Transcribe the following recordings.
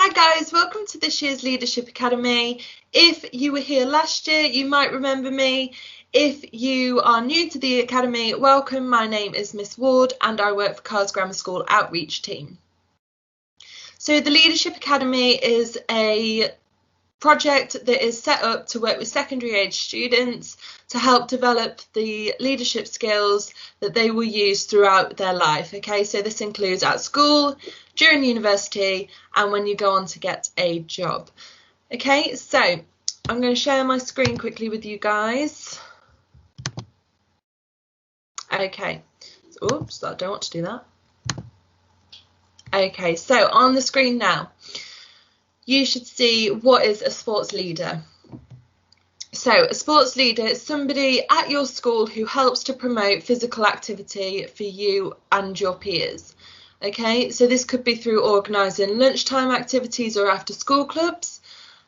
Hi guys, welcome to this year's Leadership Academy. If you were here last year, you might remember me. If you are new to the Academy, welcome. My name is Miss Ward and I work for Carrs Grammar School Outreach Team. So the Leadership Academy is a project that is set up to work with secondary age students to help develop the leadership skills that they will use throughout their life. Okay, so this includes at school, during university, and when you go on to get a job. Okay, so I'm going to share my screen quickly with you guys. Okay, oops, I don't want to do that. Okay, so on the screen now, you should see what is a sports leader. So a sports leader is somebody at your school who helps to promote physical activity for you and your peers. Okay, so this could be through organising lunchtime activities or after school clubs,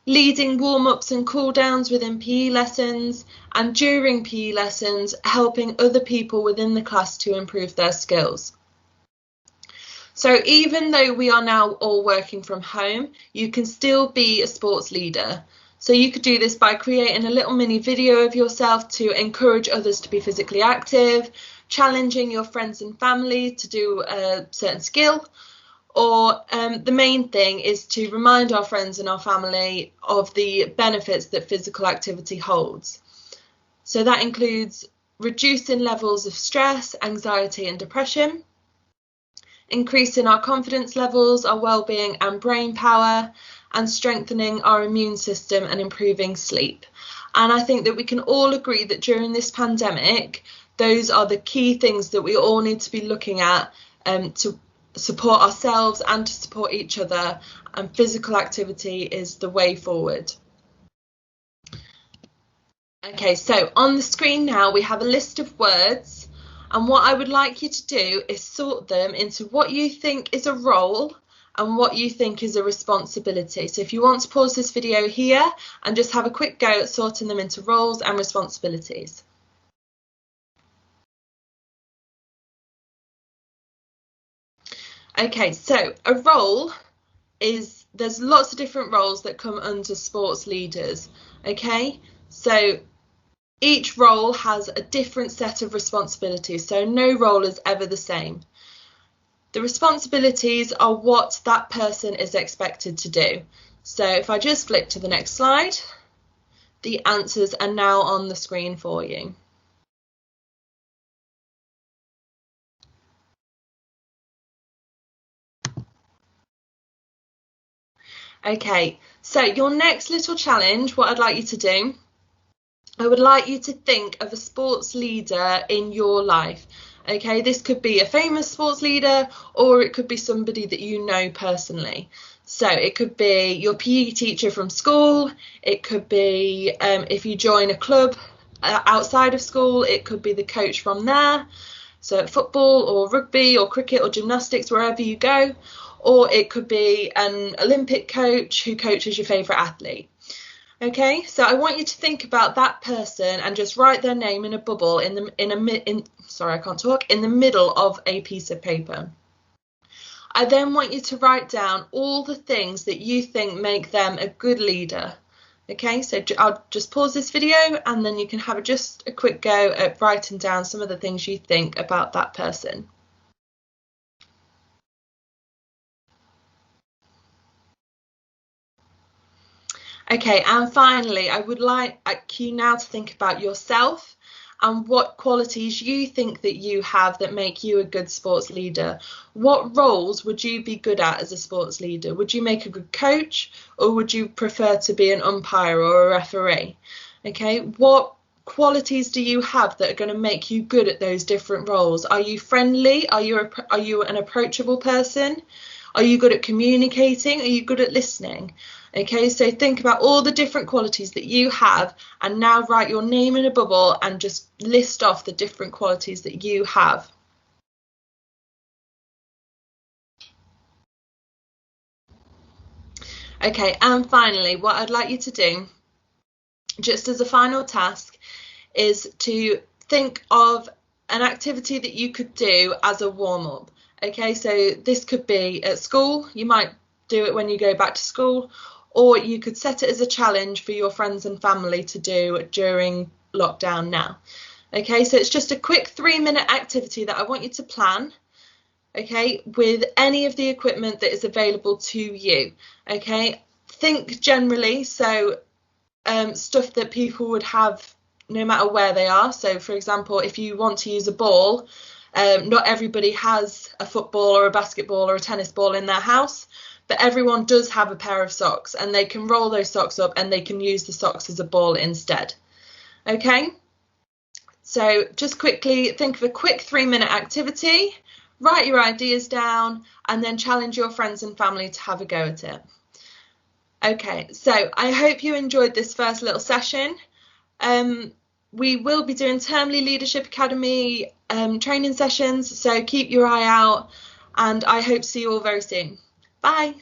leading warm-ups and cool-downs within PE lessons, and during PE lessons helping other people within the class to improve their skills. So even though we are now all working from home, you can still be a sports leader. So you could do this by creating a little mini video of yourself to encourage others to be physically active, challenging your friends and family to do a certain skill, or the main thing is to remind our friends and our family of the benefits that physical activity holds. So that includes reducing levels of stress, anxiety and depression, increasing our confidence levels, our well-being and brain power, and strengthening our immune system and improving sleep. And I think that we can all agree that during this pandemic, those are the key things that we all need to be looking at to support ourselves and to support each other, and physical activity is the way forward. Okay, so on the screen now we have a list of words, and what I would like you to do is sort them into what you think is a role and what you think is a responsibility. So if you want to pause this video here and just have a quick go at sorting them into roles and responsibilities. Okay, so a role is, there's lots of different roles that come under sports leaders. Okay, so each role has a different set of responsibilities, so no role is ever the same. The responsibilities are what that person is expected to do. So if I just flip to the next slide, the answers are now on the screen for you. Okay, so your next little challenge, what I'd like you to do, I would like you to think of a sports leader in your life. Okay, this could be a famous sports leader or it could be somebody that you know personally. So it could be your PE teacher from school, it could be if you join a club outside of school, it could be the coach from there. So football or rugby or cricket or gymnastics, wherever you go, or it could be an Olympic coach who coaches your favourite athlete. Okay, so I want you to think about that person and just write their name in a bubble in the middle of a piece of paper. I then want you to write down all the things that you think make them a good leader. Okay, so I'll just pause this video and then you can have just a quick go at writing down some of the things you think about that person. Okay, and finally, I would like you now to think about yourself and what qualities you think that you have that make you a good sports leader. What roles would you be good at as a sports leader? Would you make a good coach, or would you prefer to be an umpire or a referee? Okay, what qualities do you have that are going to make you good at those different roles? Are you friendly? Are you an approachable person? Are you good at communicating? Are you good at listening? Okay, so think about all the different qualities that you have and now write your name in a bubble and just list off the different qualities that you have. Okay, and finally, what I'd like you to do, just as a final task, is to think of an activity that you could do as a warm-up. Okay, so this could be at school. You might do it when you go back to school, or you could set it as a challenge for your friends and family to do during lockdown now. Okay, so it's just a quick 3-minute activity that I want you to plan, okay, with any of the equipment that is available to you. Okay, think generally, so stuff that people would have no matter where they are. So for example, if you want to use a ball, not everybody has a football or a basketball or a tennis ball in their house, but everyone does have a pair of socks, and they can roll those socks up and they can use the socks as a ball instead. Okay, so just quickly think of a quick 3-minute activity, write your ideas down, and then challenge your friends and family to have a go at it. Okay, so I hope you enjoyed this first little session. We will be doing Termly Leadership Academy training sessions, so keep your eye out, and I hope to see you all very soon. Bye.